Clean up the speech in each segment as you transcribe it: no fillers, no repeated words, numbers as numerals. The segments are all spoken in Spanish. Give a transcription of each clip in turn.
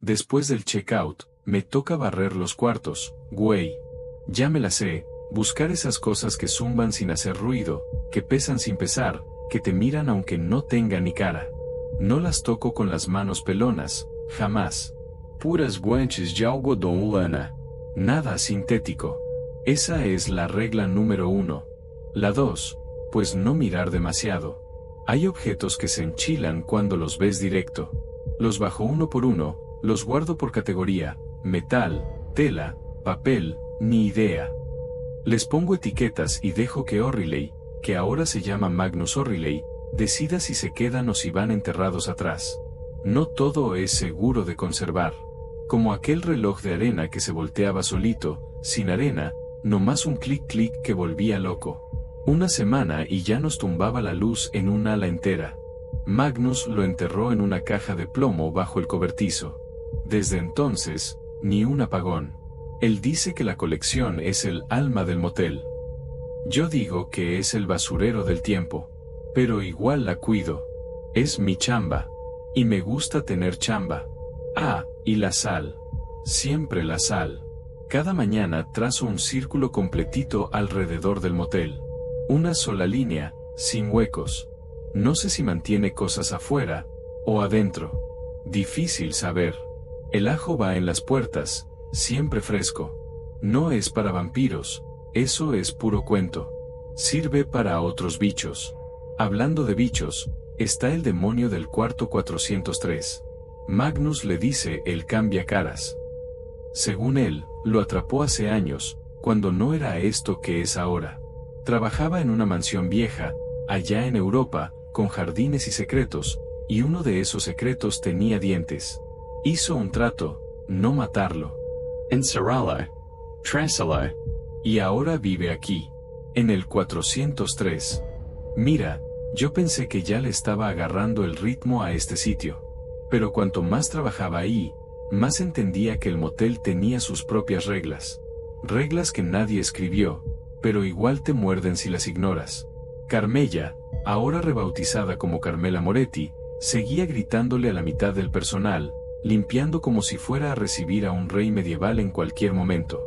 Después del checkout, me toca barrer los cuartos, güey. Ya me la sé, buscar esas cosas que zumban sin hacer ruido, que pesan sin pesar, que te miran aunque no tengan ni cara. No las toco con las manos pelonas, jamás. Puras guanches de algodón o lana. Nada sintético. Esa es la regla número 1. La 2, pues no mirar demasiado. Hay objetos que se enchilan cuando los ves directo. Los bajo uno por uno, los guardo por categoría, metal, tela, papel, ni idea. Les pongo etiquetas y dejo que O'Reilly, que ahora se llama Magnus O'Reilly, decida si se quedan o si van enterrados atrás. No todo es seguro de conservar. Como aquel reloj de arena que se volteaba solito, sin arena, nomás un clic-clic que volvía loco. Una semana y ya nos tumbaba la luz en un ala entera. Magnus lo enterró en una caja de plomo bajo el cobertizo. Desde entonces, ni un apagón. Él dice que la colección es el alma del motel. Yo digo que es el basurero del tiempo. Pero igual la cuido. Es mi chamba. Y me gusta tener chamba. Ah, y la sal. Siempre la sal. Cada mañana trazo un círculo completito alrededor del motel. Una sola línea, sin huecos. No sé si mantiene cosas afuera o adentro. Difícil saber. El ajo va en las puertas, siempre fresco. No es para vampiros, eso es puro cuento. Sirve para otros bichos. Hablando de bichos, está el demonio del cuarto 403. Magnus le dice el cambia caras. Según él, lo atrapó hace años, cuando no era esto que es ahora. Trabajaba en una mansión vieja, allá en Europa, con jardines y secretos, y uno de esos secretos tenía dientes. Hizo un trato, no matarlo. Encerrarlo. Trásalo. Y ahora vive aquí, en el 403. Mira, yo pensé que ya le estaba agarrando el ritmo a este sitio. Pero cuanto más trabajaba ahí, más entendía que el motel tenía sus propias reglas. Reglas que nadie escribió, pero igual te muerden si las ignoras. Carmella, ahora rebautizada como Carmela Moretti, seguía gritándole a la mitad del personal, limpiando como si fuera a recibir a un rey medieval en cualquier momento.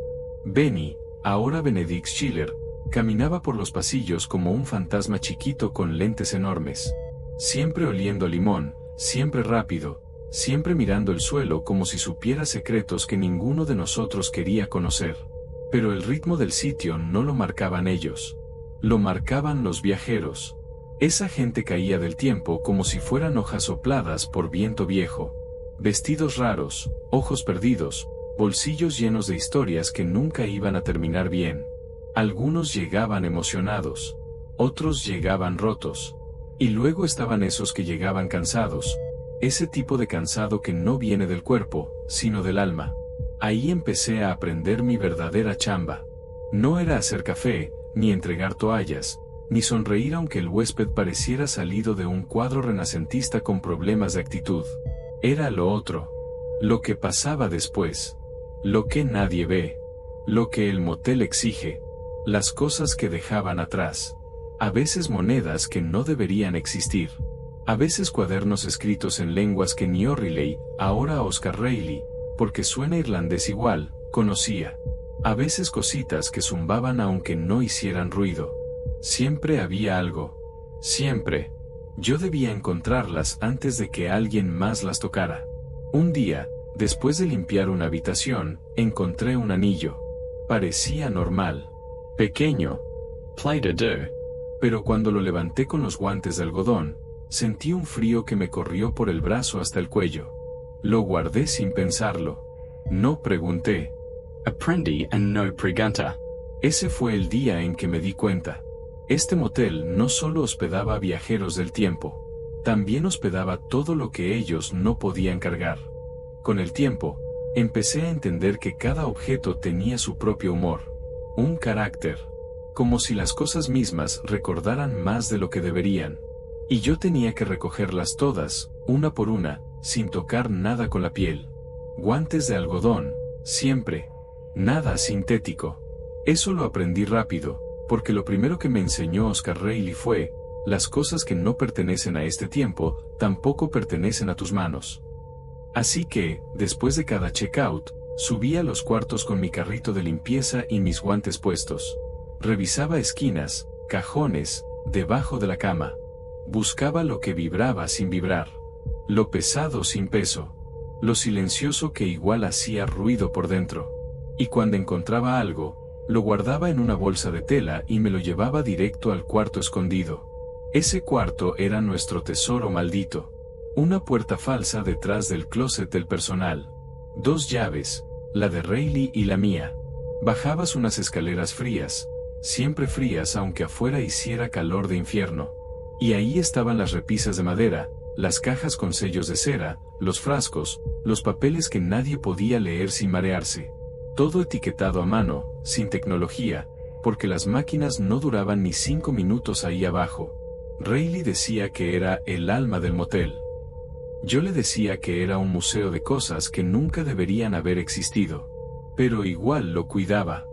Benny, ahora Benedict Schiller, caminaba por los pasillos como un fantasma chiquito con lentes enormes. Siempre oliendo a limón, siempre rápido, siempre mirando el suelo como si supiera secretos que ninguno de nosotros quería conocer. Pero el ritmo del sitio no lo marcaban ellos. Lo marcaban los viajeros. Esa gente caía del tiempo como si fueran hojas sopladas por viento viejo. Vestidos raros, ojos perdidos, bolsillos llenos de historias que nunca iban a terminar bien. Algunos llegaban emocionados, otros llegaban rotos. Y luego estaban esos que llegaban cansados. Ese tipo de cansado que no viene del cuerpo, sino del alma. Ahí empecé a aprender mi verdadera chamba. No era hacer café, ni entregar toallas, ni sonreír aunque el huésped pareciera salido de un cuadro renacentista con problemas de actitud. Era lo otro. Lo que pasaba después. Lo que nadie ve. Lo que el motel exige. Las cosas que dejaban atrás. A veces monedas que no deberían existir. A veces cuadernos escritos en lenguas que ni O'Reilly, ahora Oscar Reilly, porque suena irlandés igual, conocía. A veces cositas que zumbaban aunque no hicieran ruido. Siempre había algo. Siempre. Yo debía encontrarlas antes de que alguien más las tocara. Un día, después de limpiar una habitación, encontré un anillo. Parecía normal. Pequeño. Play-Doh. Pero cuando lo levanté con los guantes de algodón, sentí un frío que me corrió por el brazo hasta el cuello. Lo guardé sin pensarlo. No pregunté. Aprendí a no preguntar. Ese fue el día en que me di cuenta. Este motel no solo hospedaba a viajeros del tiempo, también hospedaba todo lo que ellos no podían cargar. Con el tiempo, empecé a entender que cada objeto tenía su propio humor, un carácter, como si las cosas mismas recordaran más de lo que deberían. Y yo tenía que recogerlas todas, una por una, sin tocar nada con la piel. Guantes de algodón, siempre. Nada sintético. Eso lo aprendí rápido, porque lo primero que me enseñó Oscar Reilly fue, las cosas que no pertenecen a este tiempo, tampoco pertenecen a tus manos. Así que, después de cada checkout, subía a los cuartos con mi carrito de limpieza y mis guantes puestos. Revisaba esquinas, cajones, debajo de la cama. Buscaba lo que vibraba sin vibrar. Lo pesado sin peso. Lo silencioso que igual hacía ruido por dentro. Y cuando encontraba algo, lo guardaba en una bolsa de tela y me lo llevaba directo al cuarto escondido. Ese cuarto era nuestro tesoro maldito. Una puerta falsa detrás del closet del personal. 2 llaves, la de Rayleigh y la mía. Bajabas unas escaleras frías, siempre frías aunque afuera hiciera calor de infierno. Y ahí estaban las repisas de madera, las cajas con sellos de cera, los frascos, los papeles que nadie podía leer sin marearse. Todo etiquetado a mano, sin tecnología, porque las máquinas no duraban ni 5 minutos ahí abajo. Rayleigh decía que era el alma del motel. Yo le decía que era un museo de cosas que nunca deberían haber existido. Pero igual lo cuidaba.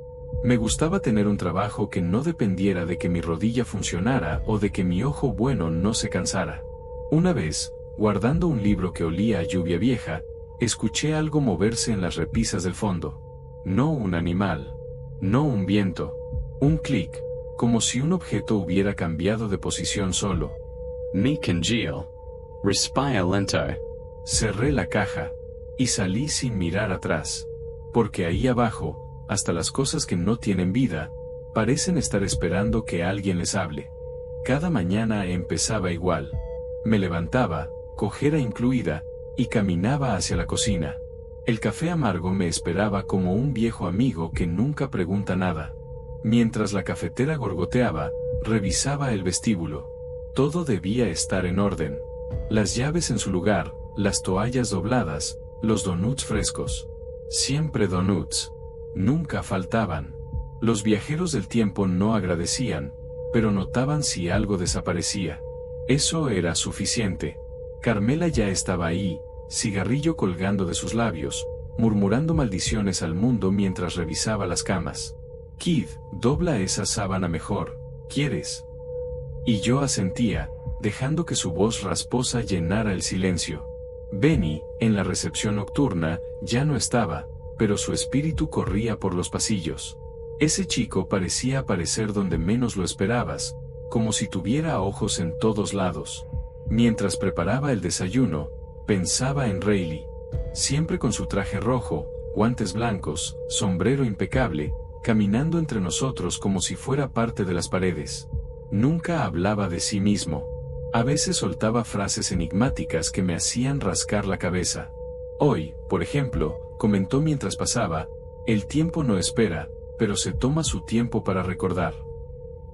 Me gustaba tener un trabajo que no dependiera de que mi rodilla funcionara o de que mi ojo bueno no se cansara. Una vez, guardando un libro que olía a lluvia vieja, escuché algo moverse en las repisas del fondo. No un animal. No un viento. Un clic, como si un objeto hubiera cambiado de posición solo. Me congeal. Respira lento. Cerré la caja, y salí sin mirar atrás. Porque ahí abajo, hasta las cosas que no tienen vida, parecen estar esperando que alguien les hable. Cada mañana empezaba igual. Me levantaba, cojera incluida, y caminaba hacia la cocina. El café amargo me esperaba como un viejo amigo que nunca pregunta nada. Mientras la cafetera gorgoteaba, revisaba el vestíbulo. Todo debía estar en orden. Las llaves en su lugar, las toallas dobladas, los donuts frescos. Siempre donuts. Nunca faltaban. Los viajeros del tiempo no agradecían, pero notaban si algo desaparecía. Eso era suficiente. Carmela ya estaba ahí, cigarrillo colgando de sus labios, murmurando maldiciones al mundo mientras revisaba las camas. Kid, dobla esa sábana mejor, ¿quieres? Y yo asentía, dejando que su voz rasposa llenara el silencio. Benny, en la recepción nocturna, ya no estaba, pero su espíritu corría por los pasillos. Ese chico parecía aparecer donde menos lo esperabas, como si tuviera ojos en todos lados. Mientras preparaba el desayuno, pensaba en Rayleigh. Siempre con su traje rojo, guantes blancos, sombrero impecable, caminando entre nosotros como si fuera parte de las paredes. Nunca hablaba de sí mismo. A veces soltaba frases enigmáticas que me hacían rascar la cabeza. Hoy, por ejemplo, comentó mientras pasaba, el tiempo no espera, pero se toma su tiempo para recordar.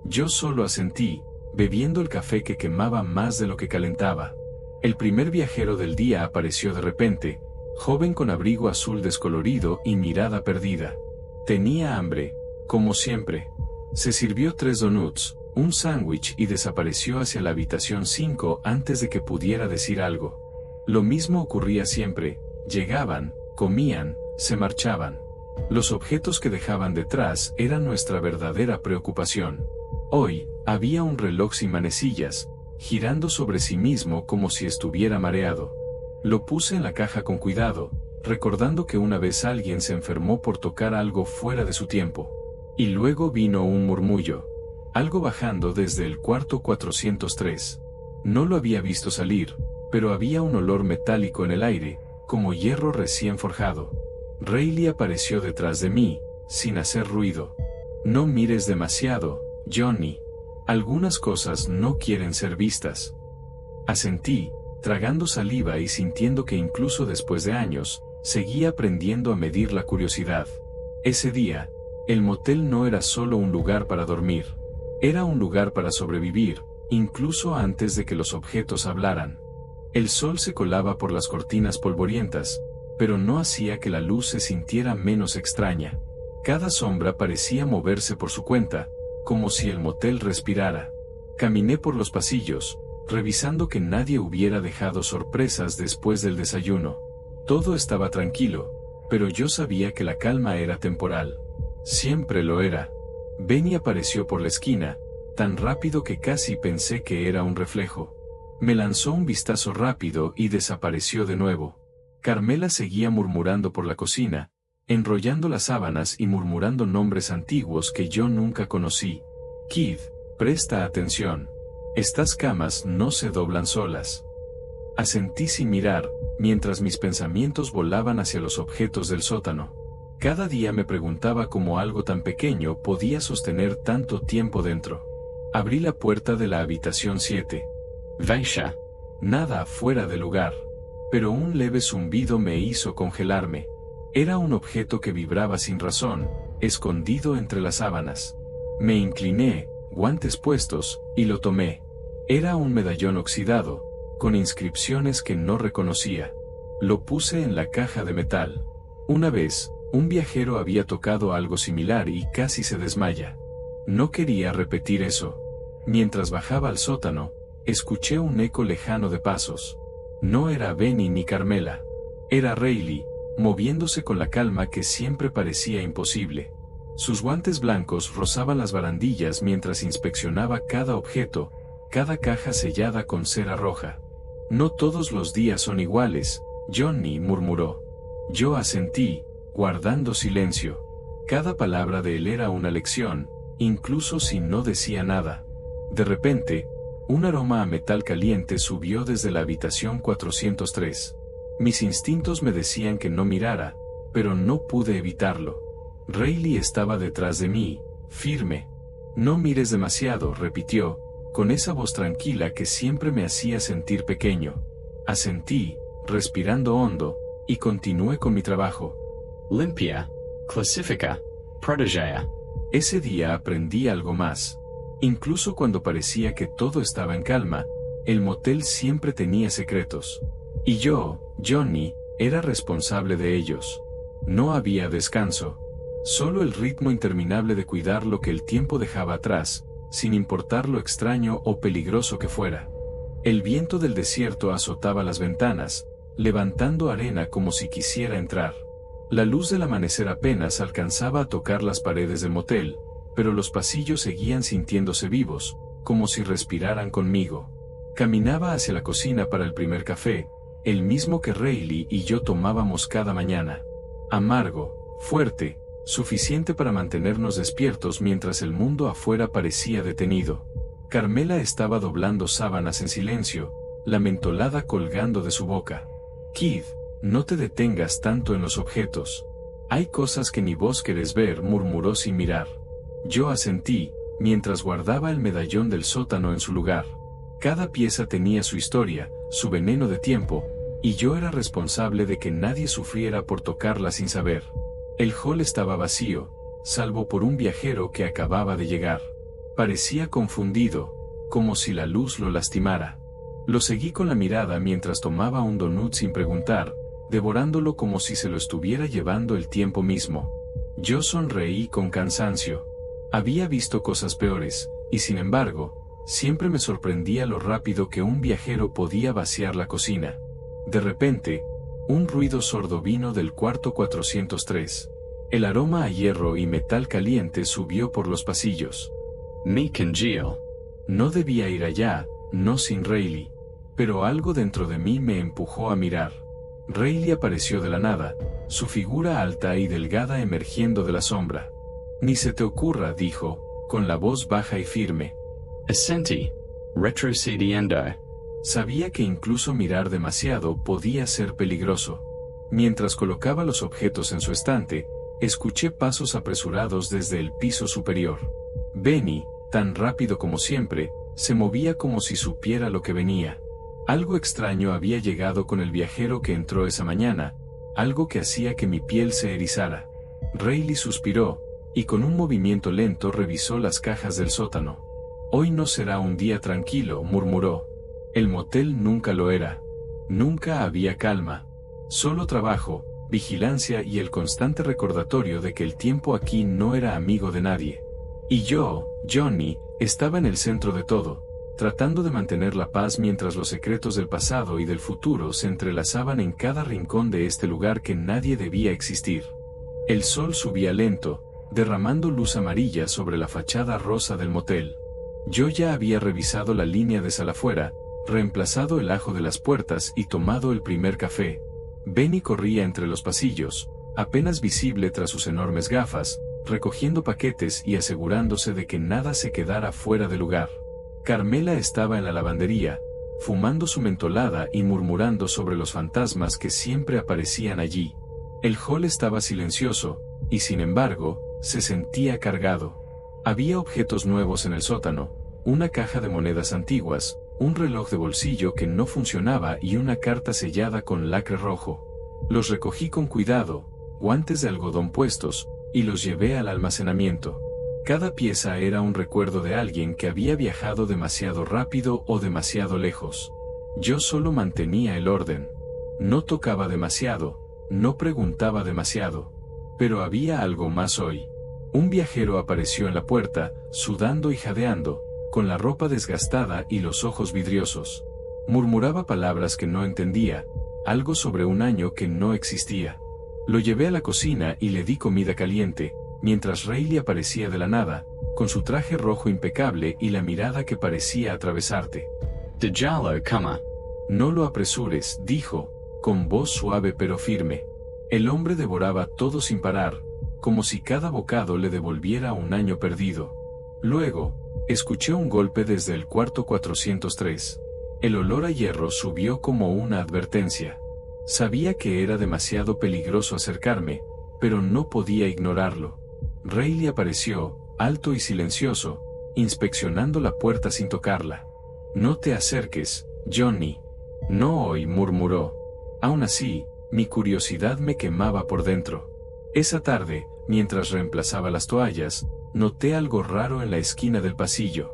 Yo solo asentí, bebiendo el café que quemaba más de lo que calentaba. El primer viajero del día apareció de repente, joven con abrigo azul descolorido y mirada perdida. Tenía hambre, como siempre. Se sirvió 3 donuts, un sándwich y desapareció hacia la habitación 5 antes de que pudiera decir algo. Lo mismo ocurría siempre, llegaban, comían, se marchaban. Los objetos que dejaban detrás eran nuestra verdadera preocupación. Hoy, había un reloj sin manecillas, girando sobre sí mismo como si estuviera mareado. Lo puse en la caja con cuidado, recordando que una vez alguien se enfermó por tocar algo fuera de su tiempo. Y luego vino un murmullo. Algo bajando desde el cuarto 403. No lo había visto salir, pero había un olor metálico en el aire, como hierro recién forjado. Rayleigh apareció detrás de mí, sin hacer ruido. No mires demasiado, Johnny. Algunas cosas no quieren ser vistas. Asentí, tragando saliva y sintiendo que incluso después de años, seguía aprendiendo a medir la curiosidad. Ese día, el motel no era solo un lugar para dormir. Era un lugar para sobrevivir, incluso antes de que los objetos hablaran. El sol se colaba por las cortinas polvorientas, pero no hacía que la luz se sintiera menos extraña. Cada sombra parecía moverse por su cuenta, como si el motel respirara. Caminé por los pasillos, revisando que nadie hubiera dejado sorpresas después del desayuno. Todo estaba tranquilo, pero yo sabía que la calma era temporal. Siempre lo era. Benny apareció por la esquina, tan rápido que casi pensé que era un reflejo. Me lanzó un vistazo rápido y desapareció de nuevo. Carmela seguía murmurando por la cocina, enrollando las sábanas y murmurando nombres antiguos que yo nunca conocí. Kid, presta atención. Estas camas no se doblan solas. Asentí sin mirar, mientras mis pensamientos volaban hacia los objetos del sótano. Cada día me preguntaba cómo algo tan pequeño podía sostener tanto tiempo dentro. Abrí la puerta de la habitación 7. Vaisha. Nada fuera de lugar. Pero un leve zumbido me hizo congelarme. Era un objeto que vibraba sin razón, escondido entre las sábanas. Me incliné, guantes puestos, y lo tomé. Era un medallón oxidado, con inscripciones que no reconocía. Lo puse en la caja de metal. Una vez, un viajero había tocado algo similar y casi se desmaya. No quería repetir eso. Mientras bajaba al sótano, escuché un eco lejano de pasos. No era Benny ni Carmela. Era Rayleigh, moviéndose con la calma que siempre parecía imposible. Sus guantes blancos rozaban las barandillas mientras inspeccionaba cada objeto, cada caja sellada con cera roja. No todos los días son iguales, Johnny murmuró. Yo asentí, guardando silencio. Cada palabra de él era una lección, incluso si no decía nada. De repente, un aroma a metal caliente subió desde la habitación 403. Mis instintos me decían que no mirara, pero no pude evitarlo. Rayleigh estaba detrás de mí, firme. No mires demasiado, repitió, con esa voz tranquila que siempre me hacía sentir pequeño. Asentí, respirando hondo, y continué con mi trabajo. Limpia. Clasifica. Protegea. Ese día aprendí algo más. Incluso cuando parecía que todo estaba en calma, el motel siempre tenía secretos. Y yo, Johnny, era responsable de ellos. No había descanso. Solo el ritmo interminable de cuidar lo que el tiempo dejaba atrás, sin importar lo extraño o peligroso que fuera. El viento del desierto azotaba las ventanas, levantando arena como si quisiera entrar. La luz del amanecer apenas alcanzaba a tocar las paredes del motel, pero los pasillos seguían sintiéndose vivos, como si respiraran conmigo. Caminaba hacia la cocina para el primer café, el mismo que Rayleigh y yo tomábamos cada mañana. Amargo, fuerte, suficiente para mantenernos despiertos mientras el mundo afuera parecía detenido. Carmela estaba doblando sábanas en silencio, la mentolada colgando de su boca. Kid, no te detengas tanto en los objetos. Hay cosas que ni vos querés ver, murmuró sin mirar. Yo asentí, mientras guardaba el medallón del sótano en su lugar. Cada pieza tenía su historia, su veneno de tiempo, y yo era responsable de que nadie sufriera por tocarla sin saber. El hall estaba vacío, salvo por un viajero que acababa de llegar. Parecía confundido, como si la luz lo lastimara. Lo seguí con la mirada mientras tomaba un donut sin preguntar, devorándolo como si se lo estuviera llevando el tiempo mismo. Yo sonreí con cansancio. Había visto cosas peores, y sin embargo, siempre me sorprendía lo rápido que un viajero podía vaciar la cocina. De repente, un ruido sordo vino del cuarto 403. El aroma a hierro y metal caliente subió por los pasillos. Meek and Jill. No debía ir allá, no sin Rayleigh. Pero algo dentro de mí me empujó a mirar. Rayleigh apareció de la nada, su figura alta y delgada emergiendo de la sombra. Ni se te ocurra, dijo, con la voz baja y firme. Asenti. Retrocediendo. Sabía que incluso mirar demasiado podía ser peligroso. Mientras colocaba los objetos en su estante, escuché pasos apresurados desde el piso superior. Benny, tan rápido como siempre, se movía como si supiera lo que venía. Algo extraño había llegado con el viajero que entró esa mañana, algo que hacía que mi piel se erizara. Rayleigh suspiró, y con un movimiento lento revisó las cajas del sótano. Hoy no será un día tranquilo, murmuró. El motel nunca lo era. Nunca había calma. Solo trabajo, vigilancia y el constante recordatorio de que el tiempo aquí no era amigo de nadie. Y yo, Johnny, estaba en el centro de todo, tratando de mantener la paz mientras los secretos del pasado y del futuro se entrelazaban en cada rincón de este lugar que nadie debía existir. El sol subía lento, derramando luz amarilla sobre la fachada rosa del motel. Yo ya había revisado la línea de sal afuera, reemplazado el ajo de las puertas y tomado el primer café. Benny corría entre los pasillos, apenas visible tras sus enormes gafas, recogiendo paquetes y asegurándose de que nada se quedara fuera de lugar. Carmela estaba en la lavandería, fumando su mentolada y murmurando sobre los fantasmas que siempre aparecían allí. El hall estaba silencioso, y sin embargo, se sentía cargado. Había objetos nuevos en el sótano, una caja de monedas antiguas, un reloj de bolsillo que no funcionaba y una carta sellada con lacre rojo. Los recogí con cuidado, guantes de algodón puestos, y los llevé al almacenamiento. Cada pieza era un recuerdo de alguien que había viajado demasiado rápido o demasiado lejos. Yo solo mantenía el orden. No tocaba demasiado, no preguntaba demasiado. Pero había algo más hoy. Un viajero apareció en la puerta, sudando y jadeando, con la ropa desgastada y los ojos vidriosos. Murmuraba palabras que no entendía, algo sobre un año que no existía. Lo llevé a la cocina y le di comida caliente, mientras Rayleigh aparecía de la nada, con su traje rojo impecable y la mirada que parecía atravesarte. Djalo Kuma. No lo apresures, dijo, con voz suave pero firme. El hombre devoraba todo sin parar, como si cada bocado le devolviera un año perdido. Luego, escuché un golpe desde el cuarto 403. El olor a hierro subió como una advertencia. Sabía que era demasiado peligroso acercarme, pero no podía ignorarlo. Rayleigh apareció, alto y silencioso, inspeccionando la puerta sin tocarla. «No te acerques, Johnny». «No hoy», murmuró. Aún así, mi curiosidad me quemaba por dentro. Esa tarde, mientras reemplazaba las toallas, noté algo raro en la esquina del pasillo.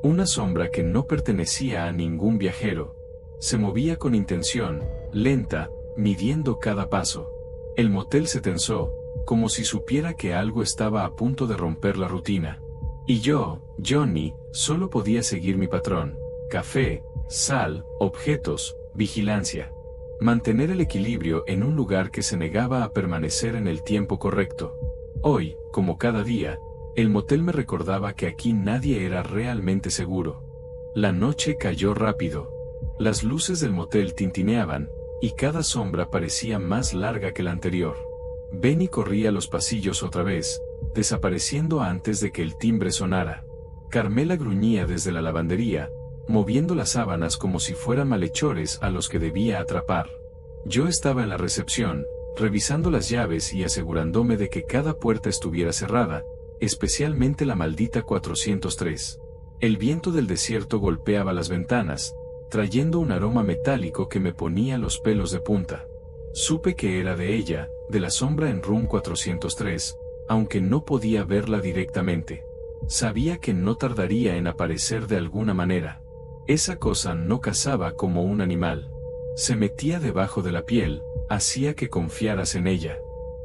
Una sombra que no pertenecía a ningún viajero. Se movía con intención, lenta, midiendo cada paso. El motel se tensó, como si supiera que algo estaba a punto de romper la rutina. Y yo, Johnny, solo podía seguir mi patrón: café, sal, objetos, vigilancia. Mantener el equilibrio en un lugar que se negaba a permanecer en el tiempo correcto. Hoy, como cada día, el motel me recordaba que aquí nadie era realmente seguro. La noche cayó rápido. Las luces del motel tintineaban, y cada sombra parecía más larga que la anterior. Benny corría los pasillos otra vez, desapareciendo antes de que el timbre sonara. Carmela gruñía desde la lavandería, moviendo las sábanas como si fueran malhechores a los que debía atrapar. Yo estaba en la recepción, revisando las llaves y asegurándome de que cada puerta estuviera cerrada, especialmente la maldita 403. El viento del desierto golpeaba las ventanas, trayendo un aroma metálico que me ponía los pelos de punta. Supe que era de ella, de la sombra en Room 403, aunque no podía verla directamente. Sabía que no tardaría en aparecer de alguna manera. Esa cosa no cazaba como un animal. Se metía debajo de la piel, hacía que confiaras en ella.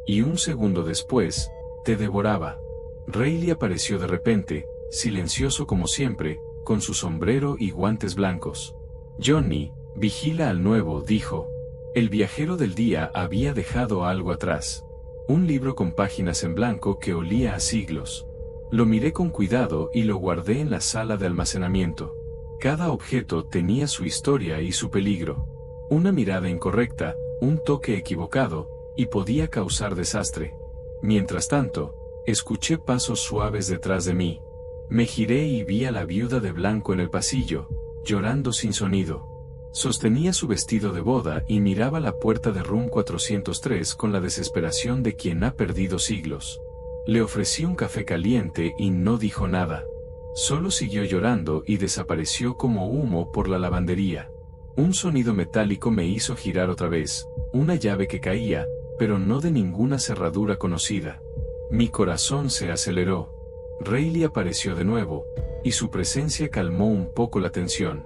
Y un segundo después, te devoraba. Rayleigh apareció de repente, silencioso como siempre, con su sombrero y guantes blancos. Johnny, vigila al nuevo, dijo. El viajero del día había dejado algo atrás. Un libro con páginas en blanco que olía a siglos. Lo miré con cuidado y lo guardé en la sala de almacenamiento. Cada objeto tenía su historia y su peligro. Una mirada incorrecta, un toque equivocado, y podía causar desastre. Mientras tanto, escuché pasos suaves detrás de mí. Me giré y vi a la viuda de blanco en el pasillo, llorando sin sonido. Sostenía su vestido de boda y miraba la puerta de Room 403 con la desesperación de quien ha perdido siglos. Le ofrecí un café caliente y no dijo nada. Solo siguió llorando y desapareció como humo por la lavandería. Un sonido metálico me hizo girar otra vez, una llave que caía, pero no de ninguna cerradura conocida. Mi corazón se aceleró. Rayleigh apareció de nuevo, y su presencia calmó un poco la tensión.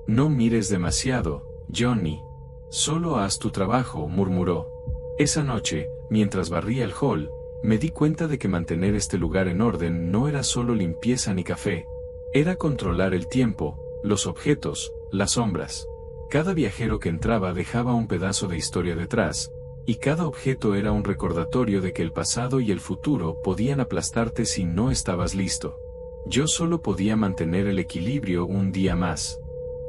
No mires demasiado, Johnny. Solo haz tu trabajo, murmuró. Esa noche, mientras barría el hall, me di cuenta de que mantener este lugar en orden no era solo limpieza ni café. Era controlar el tiempo, los objetos, las sombras. Cada viajero que entraba dejaba un pedazo de historia detrás, y cada objeto era un recordatorio de que el pasado y el futuro podían aplastarte si no estabas listo. Yo solo podía mantener el equilibrio un día más.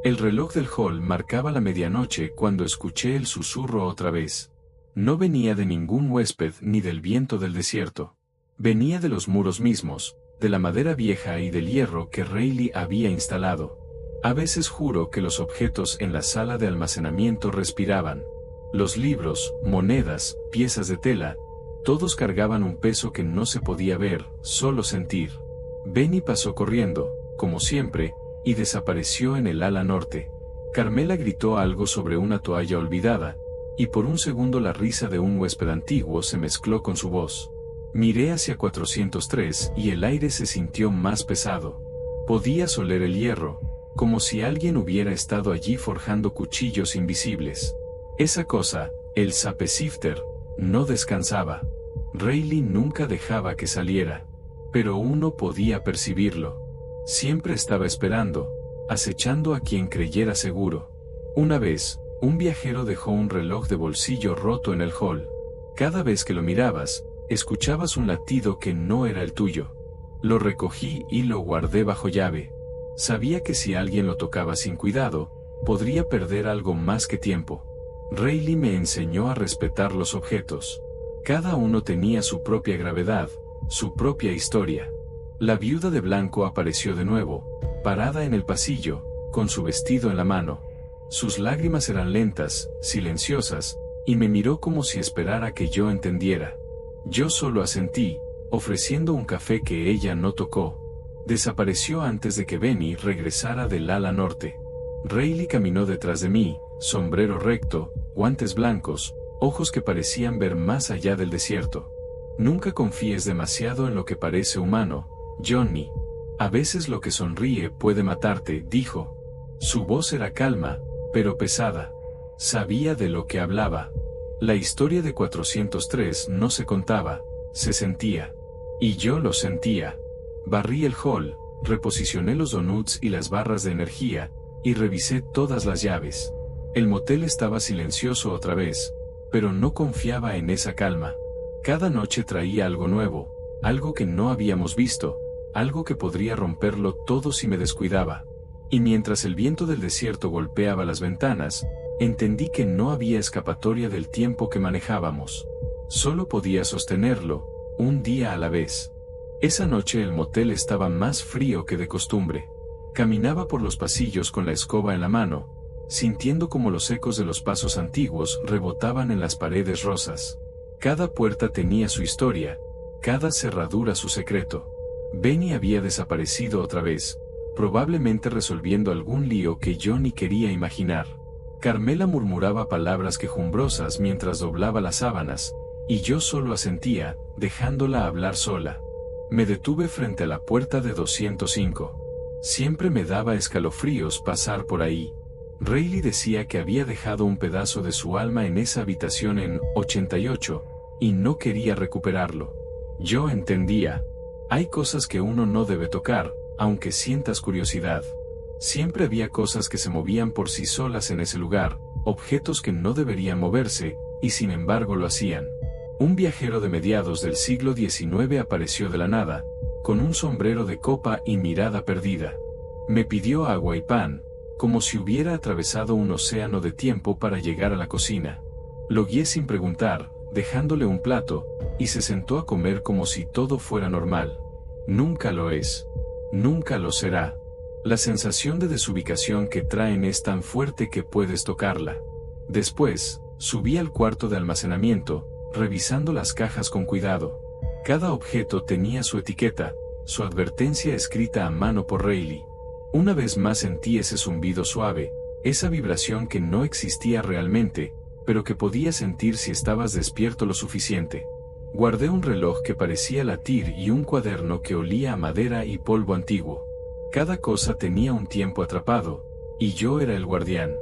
El reloj del hall marcaba la medianoche cuando escuché el susurro otra vez. No venía de ningún huésped ni del viento del desierto. Venía de los muros mismos, de la madera vieja y del hierro que Rayleigh había instalado. A veces juro que los objetos en la sala de almacenamiento respiraban. Los libros, monedas, piezas de tela, todos cargaban un peso que no se podía ver, solo sentir. Benny pasó corriendo, como siempre, y desapareció en el ala norte. Carmela gritó algo sobre una toalla olvidada, y por un segundo la risa de un huésped antiguo se mezcló con su voz. Miré hacia 403 y el aire se sintió más pesado. Podías oler el hierro, como si alguien hubiera estado allí forjando cuchillos invisibles. Esa cosa, el Sapesifter, no descansaba. Rayleigh nunca dejaba que saliera, pero uno podía percibirlo. Siempre estaba esperando, acechando a quien creyera seguro. Una vez, un viajero dejó un reloj de bolsillo roto en el hall. Cada vez que lo mirabas, escuchabas un latido que no era el tuyo. Lo recogí y lo guardé bajo llave. Sabía que si alguien lo tocaba sin cuidado, podría perder algo más que tiempo. Rayleigh me enseñó a respetar los objetos. Cada uno tenía su propia gravedad, su propia historia. La viuda de blanco apareció de nuevo, parada en el pasillo, con su vestido en la mano. Sus lágrimas eran lentas, silenciosas, y me miró como si esperara que yo entendiera. Yo solo asentí, ofreciendo un café que ella no tocó. Desapareció antes de que Benny regresara del ala norte. Rayleigh caminó detrás de mí, sombrero recto, guantes blancos, ojos que parecían ver más allá del desierto. Nunca confíes demasiado en lo que parece humano, Johnny. A veces lo que sonríe puede matarte, dijo. Su voz era calma, pero pesada. Sabía de lo que hablaba. La historia de 403 no se contaba, se sentía. Y yo lo sentía. Barrí el hall, reposicioné los donuts y las barras de energía, y revisé todas las llaves. El motel estaba silencioso otra vez, pero no confiaba en esa calma. Cada noche traía algo nuevo, algo que no habíamos visto, algo que podría romperlo todo si me descuidaba. Y mientras el viento del desierto golpeaba las ventanas, entendí que no había escapatoria del tiempo que manejábamos. Solo podía sostenerlo, un día a la vez. Esa noche el motel estaba más frío que de costumbre. Caminaba por los pasillos con la escoba en la mano, sintiendo como los ecos de los pasos antiguos rebotaban en las paredes rosas. Cada puerta tenía su historia, cada cerradura su secreto. Benny había desaparecido otra vez, probablemente resolviendo algún lío que yo ni quería imaginar. Carmela murmuraba palabras quejumbrosas mientras doblaba las sábanas, y yo solo asentía, dejándola hablar sola. Me detuve frente a la puerta de 205. Siempre me daba escalofríos pasar por ahí. Rayleigh decía que había dejado un pedazo de su alma en esa habitación en 88, y no quería recuperarlo. Yo entendía. Hay cosas que uno no debe tocar, aunque sientas curiosidad. Siempre había cosas que se movían por sí solas en ese lugar, objetos que no deberían moverse, y sin embargo lo hacían. Un viajero de mediados del siglo XIX apareció de la nada, con un sombrero de copa y mirada perdida. Me pidió agua y pan, como si hubiera atravesado un océano de tiempo para llegar a la cocina. Lo guié sin preguntar, dejándole un plato, y se sentó a comer como si todo fuera normal. Nunca lo es. Nunca lo será. La sensación de desubicación que traen es tan fuerte que puedes tocarla. Después, subí al cuarto de almacenamiento, revisando las cajas con cuidado. Cada objeto tenía su etiqueta, su advertencia escrita a mano por Rayleigh. Una vez más sentí ese zumbido suave, esa vibración que no existía realmente, pero que podía sentir si estabas despierto lo suficiente. Guardé un reloj que parecía latir y un cuaderno que olía a madera y polvo antiguo. Cada cosa tenía un tiempo atrapado, y yo era el guardián.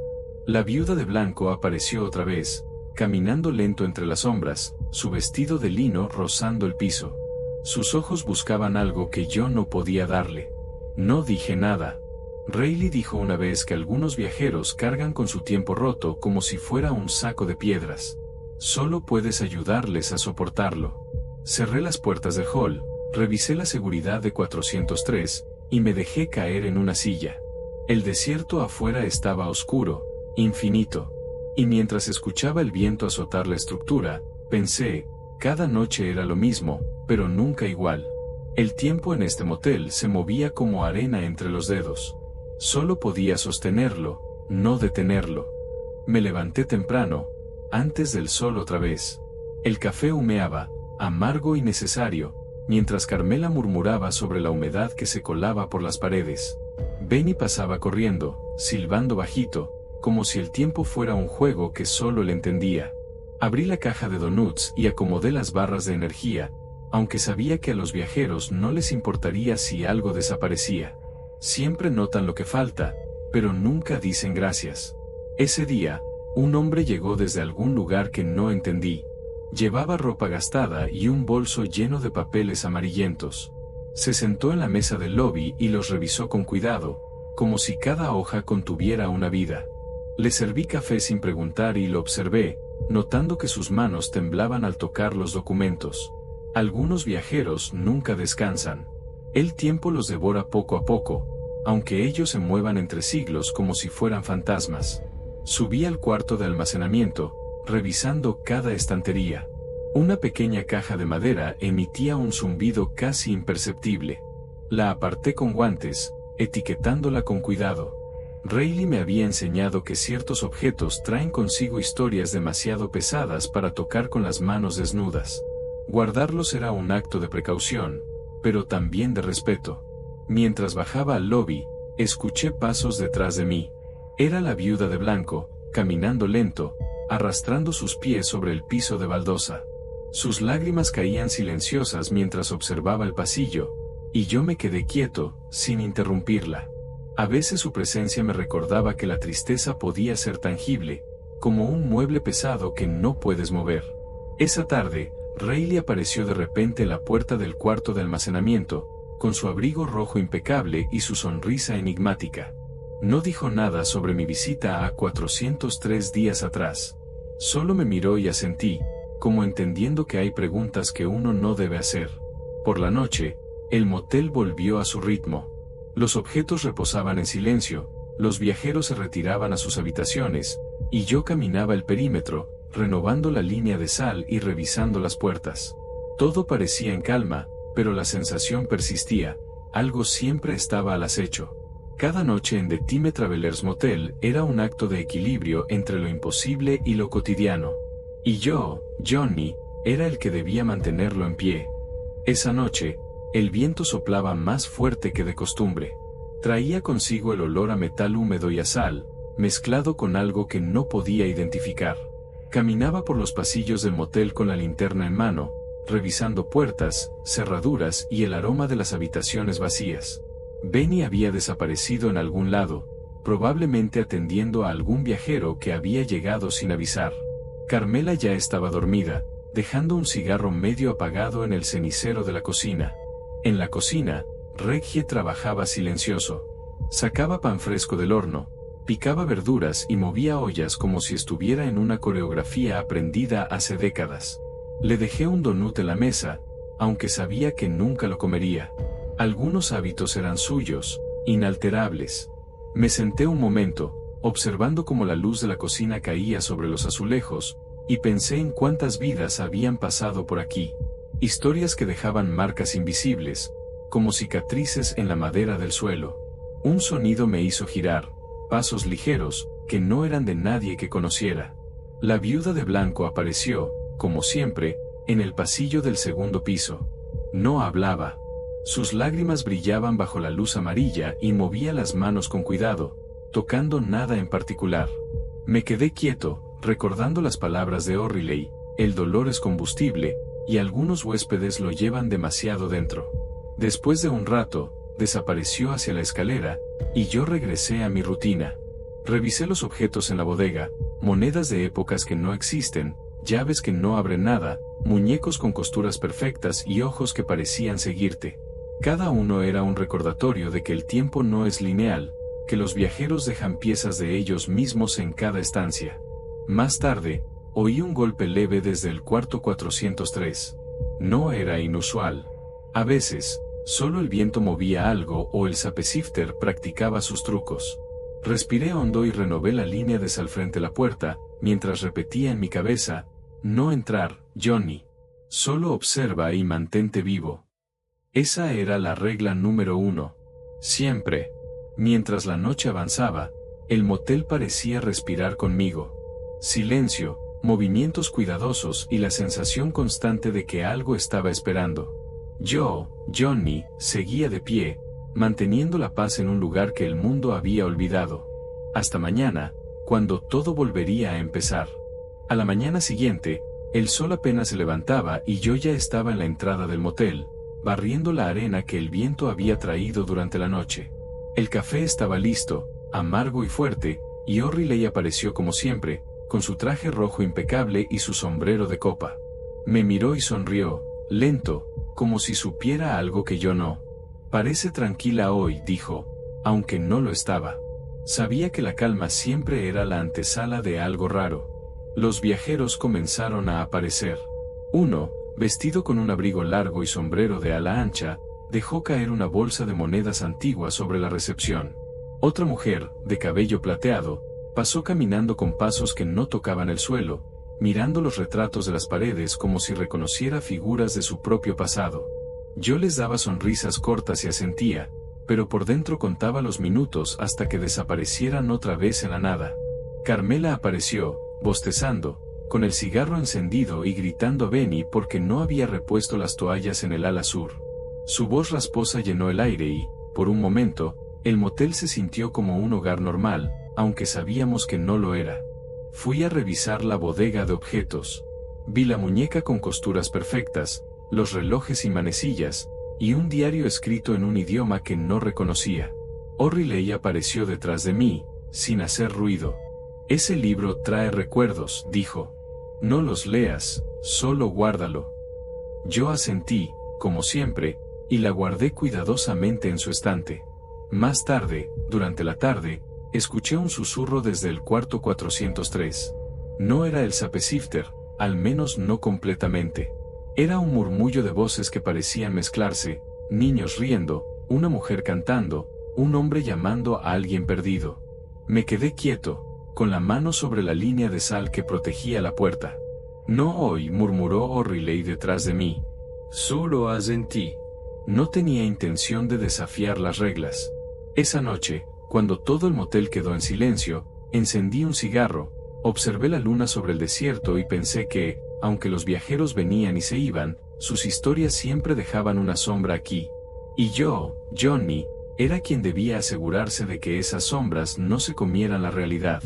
La viuda de blanco apareció otra vez, caminando lento entre las sombras, su vestido de lino rozando el piso. Sus ojos buscaban algo que yo no podía darle. No dije nada. Rayleigh dijo una vez que algunos viajeros cargan con su tiempo roto como si fuera un saco de piedras. Solo puedes ayudarles a soportarlo. Cerré las puertas del hall, revisé la seguridad de 403, y me dejé caer en una silla. El desierto afuera estaba oscuro, infinito. Y mientras escuchaba el viento azotar la estructura, pensé, cada noche era lo mismo, pero nunca igual. El tiempo en este motel se movía como arena entre los dedos. Solo podía sostenerlo, no detenerlo. Me levanté temprano, antes del sol otra vez. El café humeaba, amargo y necesario, mientras Carmela murmuraba sobre la humedad que se colaba por las paredes. Benny pasaba corriendo, silbando bajito, como si el tiempo fuera un juego que solo él entendía. Abrí la caja de donuts y acomodé las barras de energía, aunque sabía que a los viajeros no les importaría si algo desaparecía. Siempre notan lo que falta, pero nunca dicen gracias. Ese día, un hombre llegó desde algún lugar que no entendí. Llevaba ropa gastada y un bolso lleno de papeles amarillentos. Se sentó en la mesa del lobby y los revisó con cuidado, como si cada hoja contuviera una vida. Le serví café sin preguntar y lo observé, notando que sus manos temblaban al tocar los documentos. Algunos viajeros nunca descansan. El tiempo los devora poco a poco, aunque ellos se muevan entre siglos como si fueran fantasmas. Subí al cuarto de almacenamiento, revisando cada estantería. Una pequeña caja de madera emitía un zumbido casi imperceptible. La aparté con guantes, etiquetándola con cuidado. Rayleigh me había enseñado que ciertos objetos traen consigo historias demasiado pesadas para tocar con las manos desnudas. Guardarlos era un acto de precaución, pero también de respeto. Mientras bajaba al lobby, escuché pasos detrás de mí. Era la viuda de blanco, caminando lento, arrastrando sus pies sobre el piso de baldosa. Sus lágrimas caían silenciosas mientras observaba el pasillo, y yo me quedé quieto, sin interrumpirla. A veces su presencia me recordaba que la tristeza podía ser tangible, como un mueble pesado que no puedes mover. Esa tarde, Rayleigh apareció de repente en la puerta del cuarto de almacenamiento, con su abrigo rojo impecable y su sonrisa enigmática. No dijo nada sobre mi visita a 403 días atrás. Solo me miró y asentí, como entendiendo que hay preguntas que uno no debe hacer. Por la noche, el motel volvió a su ritmo. Los objetos reposaban en silencio, los viajeros se retiraban a sus habitaciones, y yo caminaba el perímetro, renovando la línea de sal y revisando las puertas. Todo parecía en calma, pero la sensación persistía, algo siempre estaba al acecho. Cada noche en The Time Travelers Motel era un acto de equilibrio entre lo imposible y lo cotidiano. Y yo, Johnny, era el que debía mantenerlo en pie. Esa noche, el viento soplaba más fuerte que de costumbre. Traía consigo el olor a metal húmedo y a sal, mezclado con algo que no podía identificar. Caminaba por los pasillos del motel con la linterna en mano, revisando puertas, cerraduras y el aroma de las habitaciones vacías. Benny había desaparecido en algún lado, probablemente atendiendo a algún viajero que había llegado sin avisar. Carmela ya estaba dormida, dejando un cigarro medio apagado en el cenicero de la cocina. En la cocina, Reggie trabajaba silencioso. Sacaba pan fresco del horno, picaba verduras y movía ollas como si estuviera en una coreografía aprendida hace décadas. Le dejé un donut en la mesa, aunque sabía que nunca lo comería. Algunos hábitos eran suyos, inalterables. Me senté un momento, observando cómo la luz de la cocina caía sobre los azulejos, y pensé en cuántas vidas habían pasado por aquí. Historias que dejaban marcas invisibles, como cicatrices en la madera del suelo. Un sonido me hizo girar, pasos ligeros, que no eran de nadie que conociera. La viuda de blanco apareció, como siempre, en el pasillo del segundo piso. No hablaba. Sus lágrimas brillaban bajo la luz amarilla y movía las manos con cuidado, tocando nada en particular. Me quedé quieto, recordando las palabras de O'Reilly: el dolor es combustible, y algunos huéspedes lo llevan demasiado dentro. Después de un rato, desapareció hacia la escalera, y yo regresé a mi rutina. Revisé los objetos en la bodega, monedas de épocas que no existen, llaves que no abren nada, muñecos con costuras perfectas y ojos que parecían seguirte. Cada uno era un recordatorio de que el tiempo no es lineal, que los viajeros dejan piezas de ellos mismos en cada estancia. Más tarde, oí un golpe leve desde el cuarto 403. No era inusual. A veces, solo el viento movía algo o el sapesifter practicaba sus trucos. Respiré hondo y renové la línea de sal frente a la puerta, mientras repetía en mi cabeza: no entrar, Johnny. Solo observa y mantente vivo. Esa era la regla número 1. Siempre. Mientras la noche avanzaba, el motel parecía respirar conmigo. Silencio, movimientos cuidadosos y la sensación constante de que algo estaba esperando. Yo, Johnny, seguía de pie, manteniendo la paz en un lugar que el mundo había olvidado. Hasta mañana, cuando todo volvería a empezar. A la mañana siguiente, el sol apenas se levantaba y yo ya estaba en la entrada del motel, barriendo la arena que el viento había traído durante la noche. El café estaba listo, amargo y fuerte, y O'Reilly apareció como siempre, con su traje rojo impecable y su sombrero de copa. Me miró y sonrió, lento, como si supiera algo que yo no. Parece tranquila hoy, dijo, aunque no lo estaba. Sabía que la calma siempre era la antesala de algo raro. Los viajeros comenzaron a aparecer. Uno, vestido con un abrigo largo y sombrero de ala ancha, dejó caer una bolsa de monedas antiguas sobre la recepción. Otra mujer, de cabello plateado, pasó caminando con pasos que no tocaban el suelo, mirando los retratos de las paredes como si reconociera figuras de su propio pasado. Yo les daba sonrisas cortas y asentía, pero por dentro contaba los minutos hasta que desaparecieran otra vez en la nada. Carmela apareció, bostezando, con el cigarro encendido y gritando a Benny porque no había repuesto las toallas en el ala sur. Su voz rasposa llenó el aire y, por un momento, el motel se sintió como un hogar normal, aunque sabíamos que no lo era. Fui a revisar la bodega de objetos. Vi la muñeca con costuras perfectas, los relojes y manecillas, y un diario escrito en un idioma que no reconocía. O'Reilly apareció detrás de mí, sin hacer ruido. Ese libro trae recuerdos, dijo. No los leas, solo guárdalo. Yo asentí, como siempre, y la guardé cuidadosamente en su estante. Más tarde, durante la tarde, escuché un susurro desde el cuarto 403. No era el sapesifter, al menos no completamente. Era un murmullo de voces que parecían mezclarse, niños riendo, una mujer cantando, un hombre llamando a alguien perdido. Me quedé quieto, con la mano sobre la línea de sal que protegía la puerta. No hoy, murmuró O'Reilly detrás de mí. Solo asentí. No tenía intención de desafiar las reglas. Esa noche, cuando todo el motel quedó en silencio, encendí un cigarro, observé la luna sobre el desierto y pensé que, aunque los viajeros venían y se iban, sus historias siempre dejaban una sombra aquí. Y yo, Johnny, era quien debía asegurarse de que esas sombras no se comieran la realidad.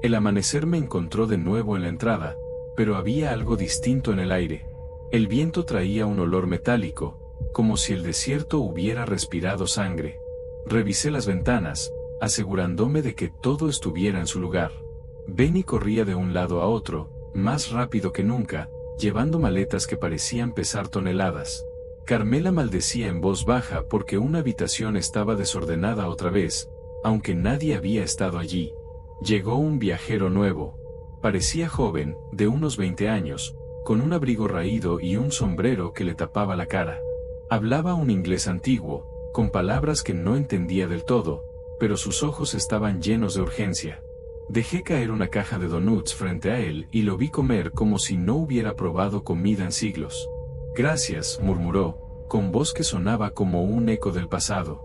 El amanecer me encontró de nuevo en la entrada, pero había algo distinto en el aire. El viento traía un olor metálico, como si el desierto hubiera respirado sangre. Revisé las ventanas, asegurándome de que todo estuviera en su lugar. Benny corría de un lado a otro, más rápido que nunca, llevando maletas que parecían pesar toneladas. Carmela maldecía en voz baja porque una habitación estaba desordenada otra vez, aunque nadie había estado allí. Llegó un viajero nuevo. Parecía joven, de unos 20 años, con un abrigo raído y un sombrero que le tapaba la cara. Hablaba un inglés antiguo, con palabras que no entendía del todo, pero sus ojos estaban llenos de urgencia. Dejé caer una caja de donuts frente a él y lo vi comer como si no hubiera probado comida en siglos. Gracias, murmuró, con voz que sonaba como un eco del pasado.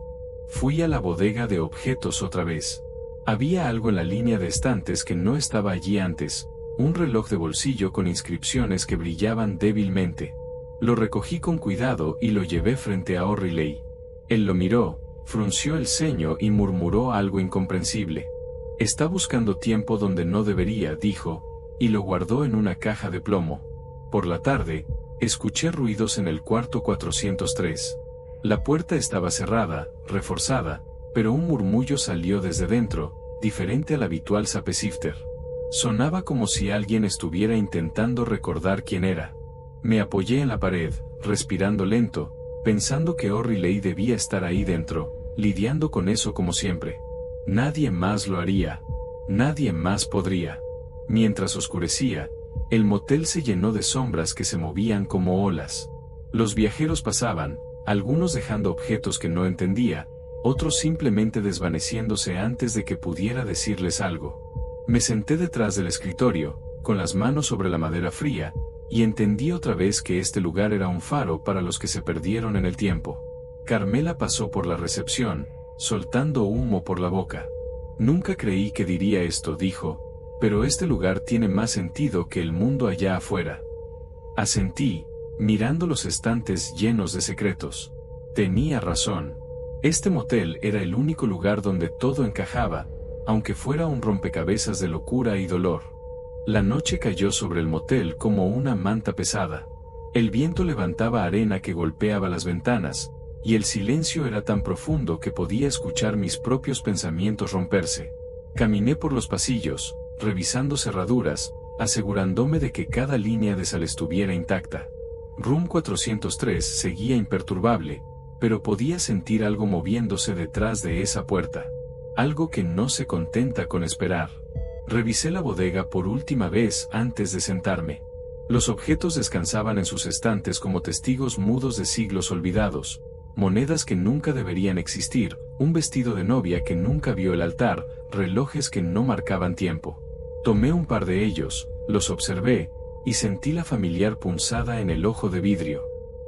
Fui a la bodega de objetos otra vez. Había algo en la línea de estantes que no estaba allí antes, un reloj de bolsillo con inscripciones que brillaban débilmente. Lo recogí con cuidado y lo llevé frente a O'Reilly. Él lo miró, frunció el ceño y murmuró algo incomprensible. Está buscando tiempo donde no debería, dijo, y lo guardó en una caja de plomo. Por la tarde, escuché ruidos en el cuarto 403. La puerta estaba cerrada, reforzada, pero un murmullo salió desde dentro, diferente al habitual sapesifter. Sonaba como si alguien estuviera intentando recordar quién era. Me apoyé en la pared, respirando lento, pensando que O'Reilly debía estar ahí dentro, lidiando con eso como siempre. Nadie más lo haría. Nadie más podría. Mientras oscurecía, el motel se llenó de sombras que se movían como olas. Los viajeros pasaban, algunos dejando objetos que no entendía, otros simplemente desvaneciéndose antes de que pudiera decirles algo. Me senté detrás del escritorio, con las manos sobre la madera fría, y entendí otra vez que este lugar era un faro para los que se perdieron en el tiempo. Carmela pasó por la recepción, soltando humo por la boca. Nunca creí que diría esto, dijo, pero este lugar tiene más sentido que el mundo allá afuera. Asentí, mirando los estantes llenos de secretos. Tenía razón. Este motel era el único lugar donde todo encajaba, aunque fuera un rompecabezas de locura y dolor. La noche cayó sobre el motel como una manta pesada. El viento levantaba arena que golpeaba las ventanas, y el silencio era tan profundo que podía escuchar mis propios pensamientos romperse. Caminé por los pasillos, revisando cerraduras, asegurándome de que cada línea de sal estuviera intacta. Room 403 seguía imperturbable, pero podía sentir algo moviéndose detrás de esa puerta. Algo que no se contenta con esperar. Revisé la bodega por última vez antes de sentarme. Los objetos descansaban en sus estantes como testigos mudos de siglos olvidados. Monedas que nunca deberían existir, un vestido de novia que nunca vio el altar, relojes que no marcaban tiempo. Tomé un par de ellos, los observé, y sentí la familiar punzada en el ojo de vidrio.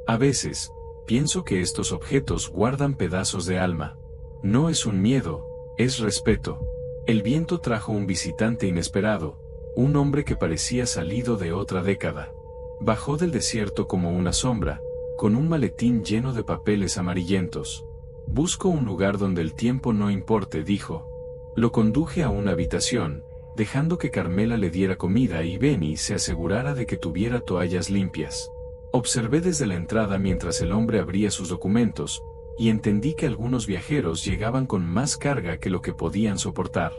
A veces, pienso que estos objetos guardan pedazos de alma. No es un miedo, es respeto. El viento trajo un visitante inesperado, un hombre que parecía salido de otra década. Bajó del desierto como una sombra, con un maletín lleno de papeles amarillentos. Busco un lugar donde el tiempo no importe, dijo. Lo conduje a una habitación, dejando que Carmela le diera comida y Benny se asegurara de que tuviera toallas limpias. Observé desde la entrada mientras el hombre abría sus documentos, y entendí que algunos viajeros llegaban con más carga que lo que podían soportar.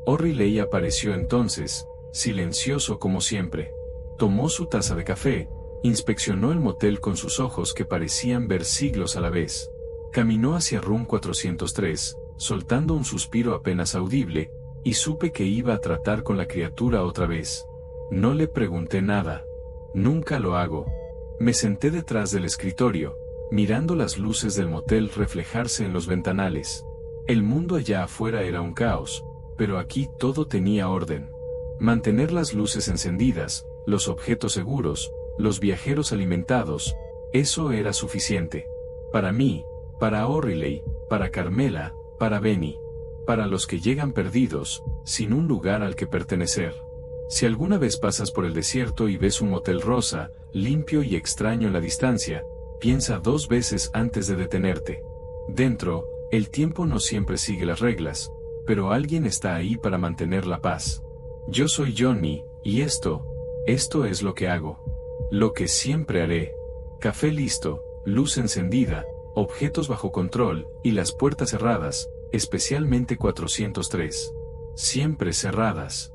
O'Reilly apareció entonces, silencioso como siempre. Tomó su taza de café, inspeccionó el motel con sus ojos que parecían ver siglos a la vez. Caminó hacia Room 403, soltando un suspiro apenas audible, y supe que iba a tratar con la criatura otra vez. No le pregunté nada. Nunca lo hago. Me senté detrás del escritorio, mirando las luces del motel reflejarse en los ventanales. El mundo allá afuera era un caos, pero aquí todo tenía orden. Mantener las luces encendidas, los objetos seguros, los viajeros alimentados, eso era suficiente. Para mí, para O'Reilly, para Carmela, para Benny, para los que llegan perdidos, sin un lugar al que pertenecer. Si alguna vez pasas por el desierto y ves un motel rosa, limpio y extraño en la distancia, piensa 2 veces antes de detenerte. Dentro, el tiempo no siempre sigue las reglas, pero alguien está ahí para mantener la paz. Yo soy Johnny, y esto es lo que hago. Lo que siempre haré. Café listo, luz encendida, objetos bajo control, y las puertas cerradas, especialmente 403. Siempre cerradas.